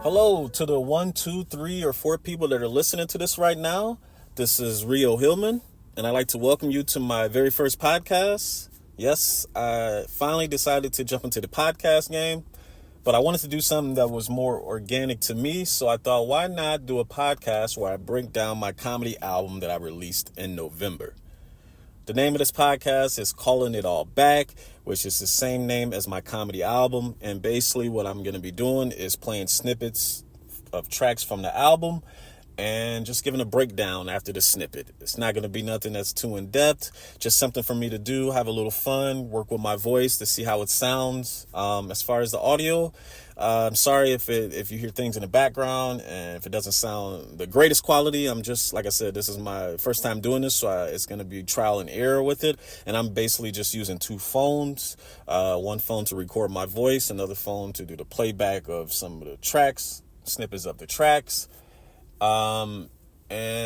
Hello to the one, two, three, or four people that are listening to this right now. This is Rio Hillman, and I'd like to welcome you to my very first podcast. Yes, I finally decided to jump into the podcast game, but I wanted to do something that was more organic to me, so I thought, why not do a podcast where I break down my comedy album that I released in November? The name of this podcast is Calling It All Back, which is the same name as my comedy album. And basically what I'm going to be doing is playing snippets of tracks from the album and just giving a breakdown after the snippet. It's not going to be nothing that's too in-depth, just something for me to do, have a little fun, work with my voice to see how it sounds. As far as the audio, I'm sorry if you hear things in the background and if it doesn't sound the greatest quality. I'm just, like I said, this is my first time doing this, so it's going to be trial and error with it. And I'm basically just using two phones, one phone to record my voice, another phone to do the playback of some of the tracks, snippets of the tracks. And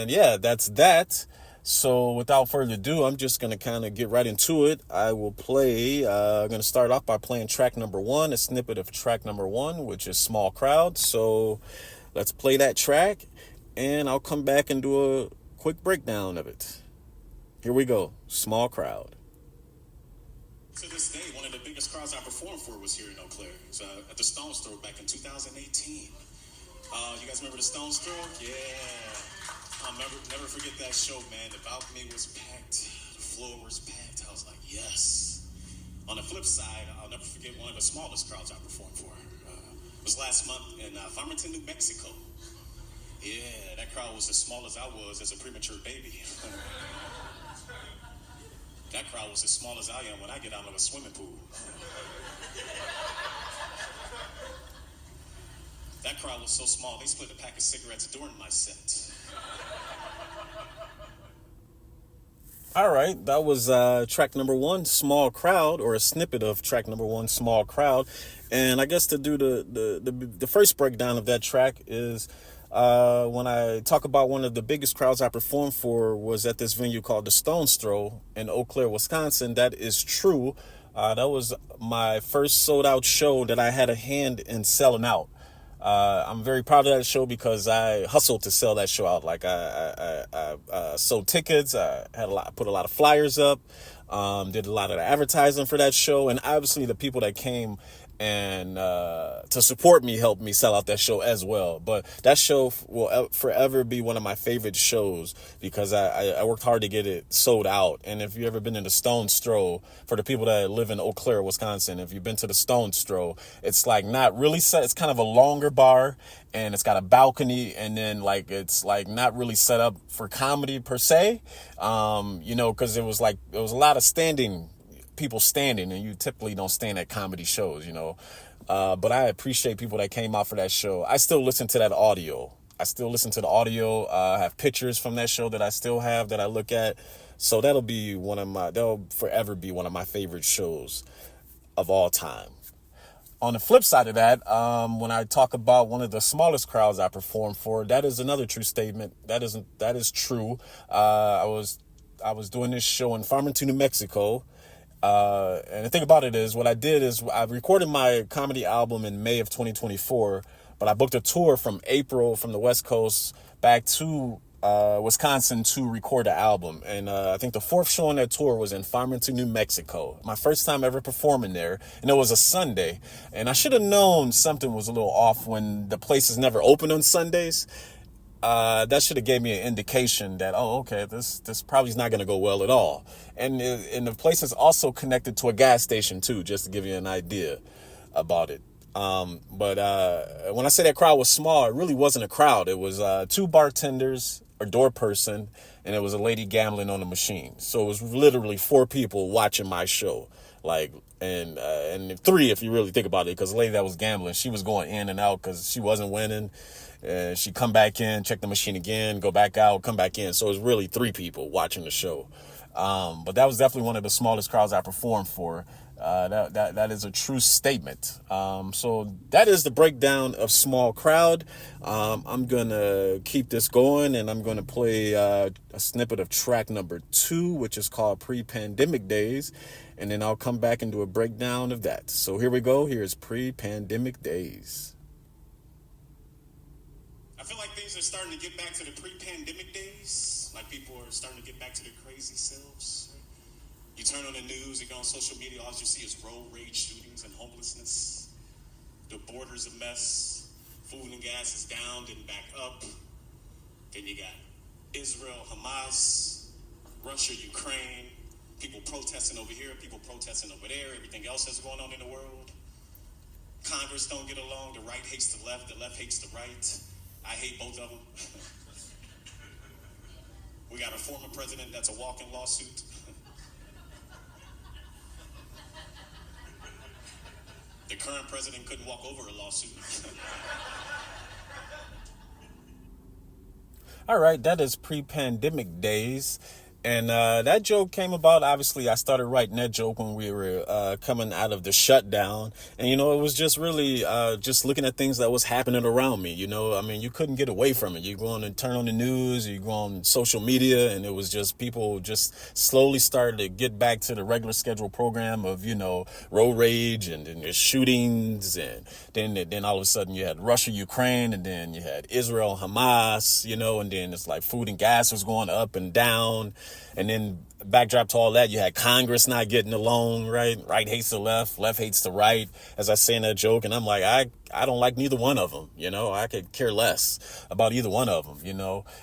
yeah, that's that. So without further ado, I'm just going to kind of get right into it. I'm going to start off by playing track number one, a snippet of track number one, which is Small Crowd. So let's play that track and I'll come back and do a quick breakdown of it. Here we go. Small Crowd. To this day, one of the biggest crowds I performed for was here in Eau Claire. It was at the Stones Throw back in 2018. You guys remember the Stones Throw? Yeah. I'll never forget that show, man. The balcony was packed. The floor was packed. I was like, yes. On the flip side, I'll never forget one of the smallest crowds I performed for. It was last month in Farmington, New Mexico. Yeah, that crowd was as small as I was as a premature baby. That crowd was as small as I am when I get out of a swimming pool. That crowd was so small, they split a pack of cigarettes during my set. All right, that was track number one, Small Crowd, or a snippet of track number one, Small Crowd. And I guess to do the first breakdown of that track is when I talk about one of the biggest crowds I performed for was at this venue called the Stones Throw in Eau Claire, Wisconsin. That is true. That was my first sold out show that I had a hand in selling out. I'm very proud of that show because I hustled to sell that show out. Like I sold tickets. I put a lot of flyers up, did a lot of the advertising for that show. And obviously the people that came and to support me helped me sell out that show as well. But that show will forever be one of my favorite shows because I worked hard to get it sold out. And if you've ever been in the Stones Throw, for the people that live in Eau Claire, Wisconsin, if you've been to the Stones Throw, it's like not really set. It's kind of a longer bar and it's got a balcony, and then like it's like not really set up for comedy per se, because it was a lot of people standing, and you typically don't stand at comedy shows, but I appreciate people that came out for that show. I still listen to that audio. I have pictures from that show that I still have that I look at. So that'll forever be one of my favorite shows of all time. On the flip side of that, when I talk about one of the smallest crowds I performed for, that is another true statement. That is true. I was doing this show in Farmington, New Mexico. And the thing about it is, what I did is I recorded my comedy album in May of 2024, but I booked a tour from April from the West Coast back to Wisconsin to record the album. And I think the fourth show on that tour was in Farmington, New Mexico. My first time ever performing there. And it was a Sunday. And I should have known something was a little off when the place is never open on Sundays. That should have gave me an indication that, okay, this probably is not going to go well at all. And the place is also connected to a gas station too, just to give you an idea about it. But when I say that crowd was small, it really wasn't a crowd. It was two bartenders, a door person, and it was a lady gambling on the machine. So it was literally four people watching my show. And three, if you really think about it, because the lady that was gambling, she was going in and out because she wasn't winning. And she'd come back in, check the machine again, go back out, come back in. So it was really three people watching the show. But that was definitely one of the smallest crowds I performed for. That is a true statement. So that is the breakdown of Small Crowd. I'm going to keep this going, and I'm going to play a snippet of track number 2, which is called Pre-Pandemic Days. And then I'll come back and do a breakdown of that. So here we go. Here's Pre-Pandemic Days. I feel like things are starting to get back to the pre-pandemic days. Like people are starting to get back to their crazy selves. You turn on the news, you go on social media, all you see is road rage shootings and homelessness. The border's a mess. Food and gas is down, then back up. Then you got Israel, Hamas, Russia, Ukraine. People protesting over here, people protesting over there. Everything else that's going on in the world. Congress don't get along. The right hates the left hates the right. I hate both of them. We got a former president that's a walking lawsuit. The current president couldn't walk over a lawsuit. All right, that is pre-pandemic days. And that joke came about, obviously, I started writing that joke when we were coming out of the shutdown. And, it was just really just looking at things that was happening around me. I mean, you couldn't get away from it. You go on and turn on the news, you go on social media, and it was just people just slowly started to get back to the regular scheduled program of, road rage and the shootings. And then all of a sudden you had Russia, Ukraine, and then you had Israel, Hamas, and then it's like food and gas was going up and down. And then backdrop to all that, you had Congress not getting along, right? Right hates the left hates the right, as I say in that joke. And I'm like, I don't like neither one of them, I could care less about either one of them,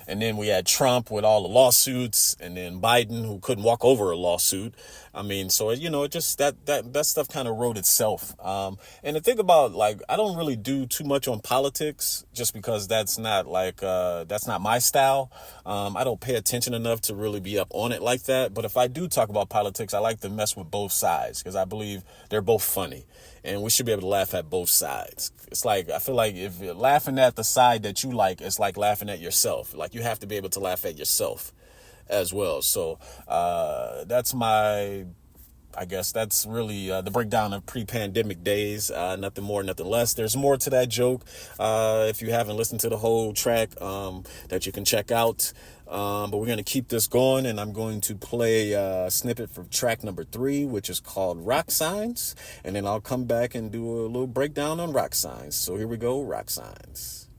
And then we had Trump with all the lawsuits, and then Biden, who couldn't walk over a lawsuit. I mean, so, it just, that stuff kind of wrote itself. And the thing about, I don't really do too much on politics just because that's not my style. I don't pay attention enough to really be up on it like that. But if I do talk about politics, I like to mess with both sides because I believe they're both funny and we should be able to laugh at both sides. It's like, I feel like if you're laughing at the side that you like, it's like laughing at yourself. Like you have to be able to laugh at yourself as well. So I guess that's really the breakdown of pre-pandemic days. Nothing more, nothing less. There's more to that joke if you haven't listened to the whole track that you can check out. But we're going to keep this going, and I'm going to play a snippet from track number 3, which is called Rock Signs. And then I'll come back and do a little breakdown on rock signs. So here we go, Rock Signs.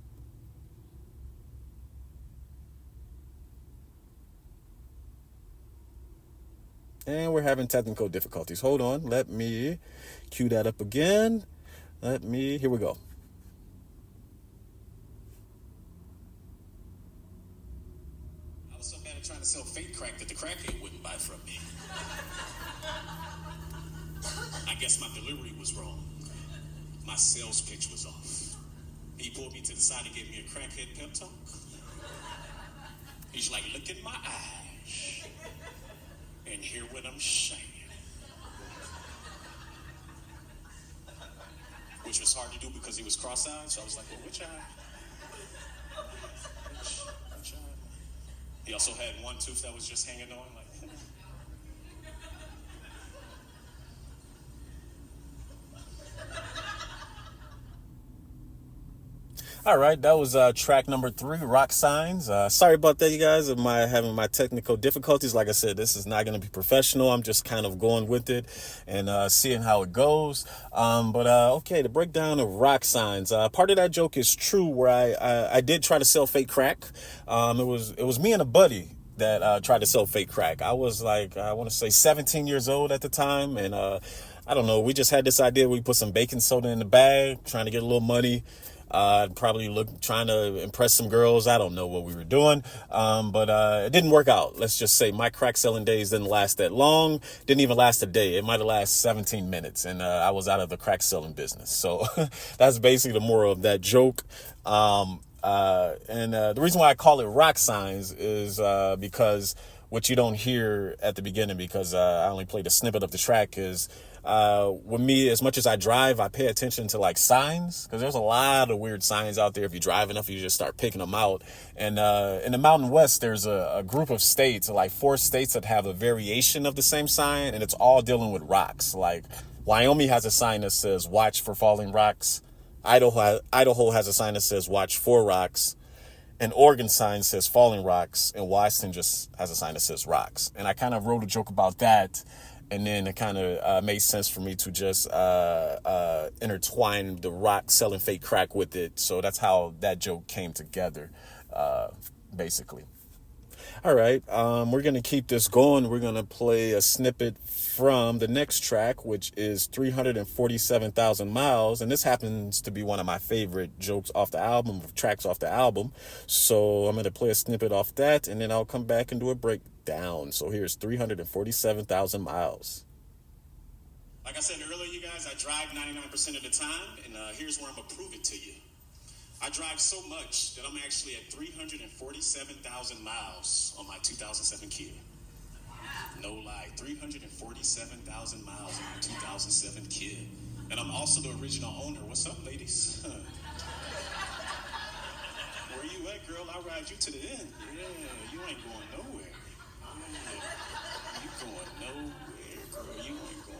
And we're having technical difficulties. Hold on. Let me cue that up again. Here we go. I was so bad at trying to sell fake crack that the crackhead wouldn't buy from me. I guess my delivery was wrong. My sales pitch was off. He pulled me to the side and gave me a crackhead pep talk. He's like, look in my eyes and hear what I'm saying. Which was hard to do because he was cross-eyed, so I was like, well, which eye? Which eye? He also had one tooth that was just hanging on, like. All right, that was track number 3, Rock Signs. Sorry about that, you guys. Having my technical difficulties. Like I said, this is not going to be professional. I'm just kind of going with it and seeing how it goes. Okay, the breakdown of Rock Signs. Part of that joke is true, where I did try to sell fake crack. It was me and a buddy that tried to sell fake crack. I was like, I want to say 17 years old at the time, and I don't know. We just had this idea. We put some baking soda in the bag, trying to get a little money. Probably trying to impress some girls. I don't know what we were doing. But it didn't work out. Let's just say my crack selling days didn't last that long. Didn't even last a day. It might have lasted 17 minutes and I was out of the crack selling business. So that's basically the moral of that joke. The reason why I call it Rock Signs is because what you don't hear at the beginning, because I only played a snippet of the track, is with me, as much as I drive, I pay attention to like signs, because there's a lot of weird signs out there. If you drive enough, you just start picking them out. And in the Mountain West, there's a group of states, like 4 states, that have a variation of the same sign, and it's all dealing with rocks. Like Wyoming has a sign that says "Watch for falling rocks." Idaho has a sign that says "Watch for rocks." An Oregon sign says "Falling rocks," and Washington just has a sign that says "Rocks." And I kind of wrote a joke about that. And then it kind of made sense for me to just intertwine the rock selling fake crack with it. So that's how that joke came together, basically. All right, we're going to keep this going. We're going to play a snippet from the next track, which is 347,000 Miles. And this happens to be one of my favorite jokes off the album, tracks off the album. So I'm going to play a snippet off that, and then I'll come back and do a breakdown. So here's 347,000 Miles. Like I said earlier, you guys, I drive 99% of the time, and here's where I'm going to prove it to you. I drive so much that I'm actually at 347,000 miles on my 2007 Kia. No lie, 347,000 miles on my 2007 Kia. And I'm also the original owner. What's up, ladies? Where you at, girl? I'll ride you to the end. Yeah, you ain't going nowhere. Yeah, you going nowhere, girl. You ain't going nowhere.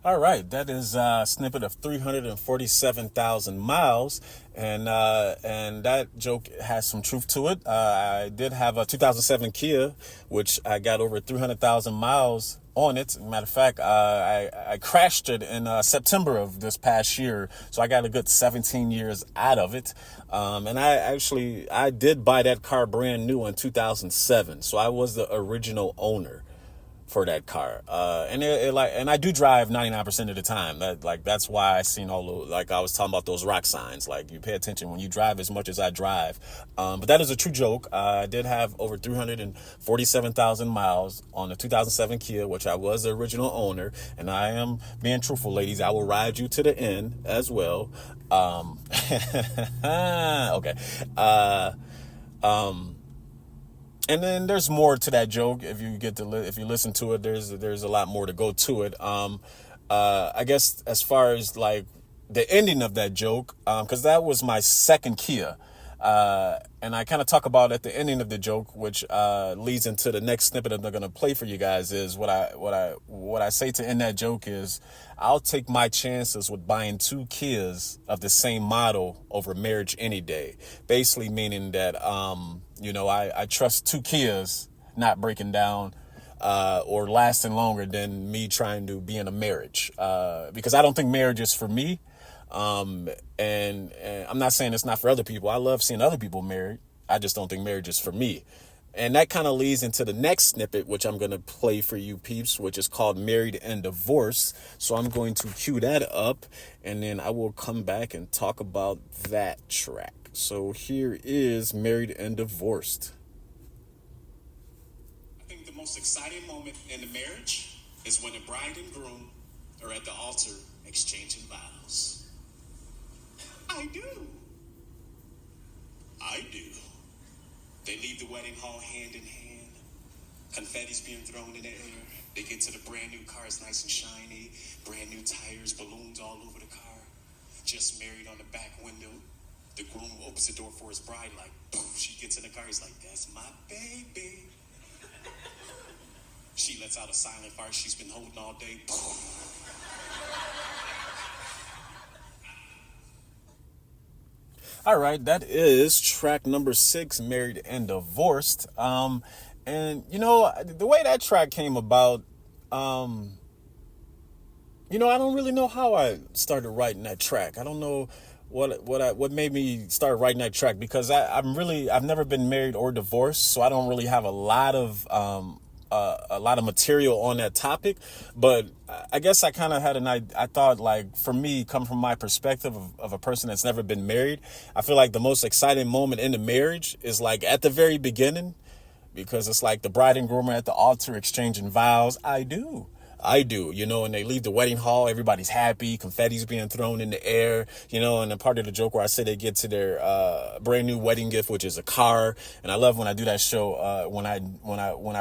All right, that is a snippet of 347,000 miles, and that joke has some truth to it. I did have a 2007 Kia, which I got over 300,000 miles on it. Matter of fact, I crashed it in September of this past year, so I got a good 17 years out of it. And I did buy that car brand new in 2007, so I was the original owner for that car. And I do drive 99% of the time. That's why I seen all the, like I was talking about those rock signs. Like, you pay attention when you drive as much as I drive. But that is a true joke. I did have over 347,000 miles on the 2007 Kia, which I was the original owner. And I am being truthful, ladies. I will ride you to the end as well. Okay. And then there's more to that joke. If you if you listen to it, there's a lot more to go to it. I guess as far as like the ending of that joke, because that was my second Kia, and I kind of talk about at the ending of the joke, which leads into the next snippet that I'm going to play for you guys. Is what I say to end that joke is, I'll take my chances with buying two Kias of the same model over marriage any day. Basically meaning that I trust two Kias not breaking down or lasting longer than me trying to be in a marriage, because I don't think marriage is for me. And I'm not saying it's not for other people. I love seeing other people married. I just don't think marriage is for me. And that kind of leads into the next snippet, which I'm going to play for you peeps, which is called Married and Divorced. So I'm going to cue that up, and then I will come back and talk about that track. So here is Married and Divorced. I think the most exciting moment in the marriage is when the bride and groom are at the altar exchanging vows. I do. They leave the wedding hall hand in hand. Confetti's being thrown in the air. They get to the brand new car, it's nice and shiny. Brand new tires, balloons all over the car. Just married on the back window. The groom opens the door for his bride, like, poof. She gets in the car, he's like, that's my baby. She lets out a silent fart she's been holding all day. Poof. All right, that is track number 6, Married and Divorced. And the way that track came about, I don't really know how I started writing that track. I don't know what made me start writing that track, because I've never been married or divorced, so I don't really have a lot of material on that topic. But I guess I kind of had I thought, like, for me, come from my perspective of a person that's never been married, I feel like the most exciting moment in the marriage is like at the very beginning, because it's like the bride and groom are at the altar exchanging vows. I do, and they leave the wedding hall, everybody's happy, confetti's being thrown in the air, and a part of the joke where I say they get to their brand new wedding gift, which is a car. And I love when I do that show, when I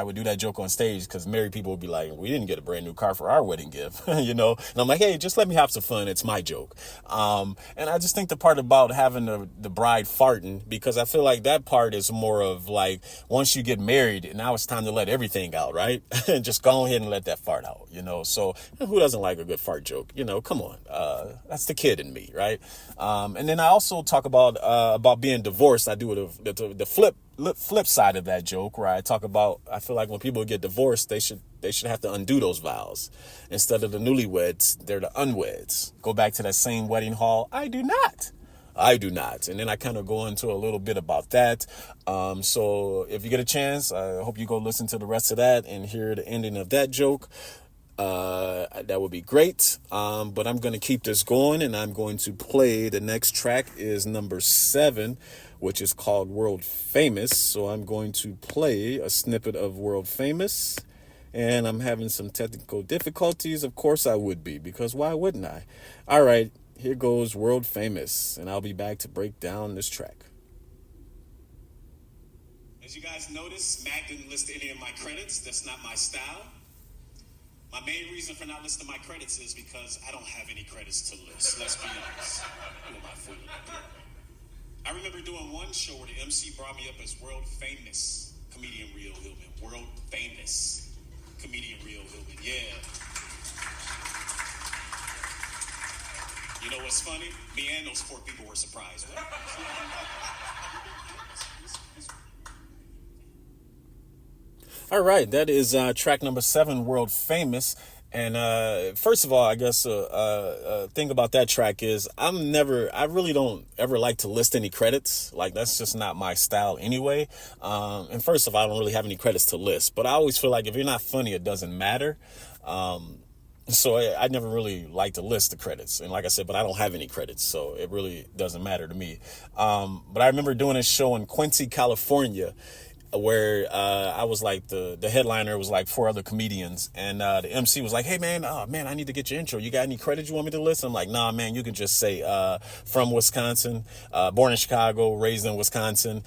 would do that joke on stage, because married people would be like, we didn't get a brand new car for our wedding gift, and I'm like, hey, just let me have some fun, it's my joke. And I just think the part about having the bride farting, because I feel like that part is more of like, once you get married, now it's time to let everything out, right? Just go ahead and let that fart out. So who doesn't like a good fart joke? Come on. That's the kid in me, right? And then I also talk about being divorced. I do the flip side of that joke, where I talk about, I feel like when people get divorced, they should They should have to undo those vows. Instead of the newlyweds, they're the unweds. Go back to that same wedding hall. I do not. I do not. And then I kind of go into a little bit about that. So if you get a chance, I hope you go listen to the rest of that and hear the ending of that joke. That would be great. But I'm going to keep this going, and I'm going to play the next track is number 7, which is called World Famous. So I'm going to play a snippet of World Famous, and I'm having some technical difficulties. Of course I would be, because why wouldn't I? All right, here goes World Famous, and I'll be back to break down this track. As you guys notice, Mac didn't list any of my credits. That's not my style. My main reason for not listing my credits is because I don't have any credits to list. Let's be honest. Who am I fooling? I remember doing one show where the MC brought me up as world famous comedian Rio Hillman. World famous comedian Rio Hillman. Yeah. You know what's funny? Me and those 4 people were surprised. Right? All right, that is track number 7, World Famous. And first of all, I guess thing about that track is I really don't ever like to list any credits. Like, that's just not my style anyway. And first of all, I don't really have any credits to list. But I always feel like if you're not funny, it doesn't matter. So I never really like to list the credits. And like I said, but I don't have any credits, so it really doesn't matter to me. But I remember doing a show in Quincy, California, where I was like the headliner was like 4 other comedians, and the MC was like, hey man, I need to get your intro. You got any credits you want me to list? I'm like, nah man, you can just say from Wisconsin, born in Chicago, raised in Wisconsin,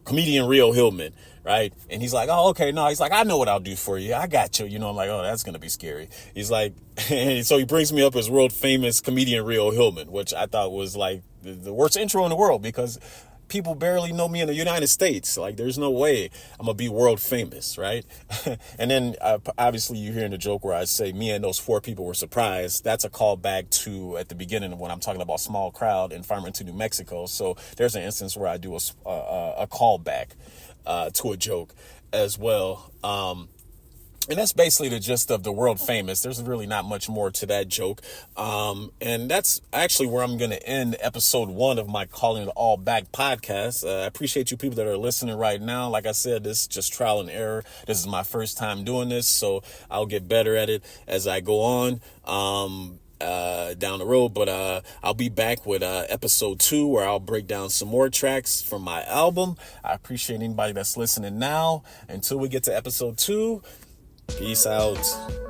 comedian Rio Hillman, right? And he's like, oh, okay, no. He's like, I know what I'll do for you. I got you. You know, I'm like, oh, that's going to be scary. He's like, and so he brings me up as world famous comedian Rio Hillman, which I thought was like the worst intro in the world, because people barely know me in the United States. Like, there's no way I'm going to be world famous, right? And then obviously you hear in the joke where I say me and those 4 people were surprised. That's a callback to at the beginning of when I'm talking about small crowd in Farmington, New Mexico. So there's an instance where I do a callback to a joke as well. And that's basically the gist of the world famous. There's really not much more to that joke. And that's actually where I'm going to end episode 1 of my Calling It All Back podcast. I appreciate you people that are listening right now. Like I said, this is just trial and error. This is my first time doing this, so I'll get better at it as I go on down the road. But I'll be back with episode 2, where I'll break down some more tracks from my album. I appreciate anybody that's listening now. Until we get to episode 2, peace out.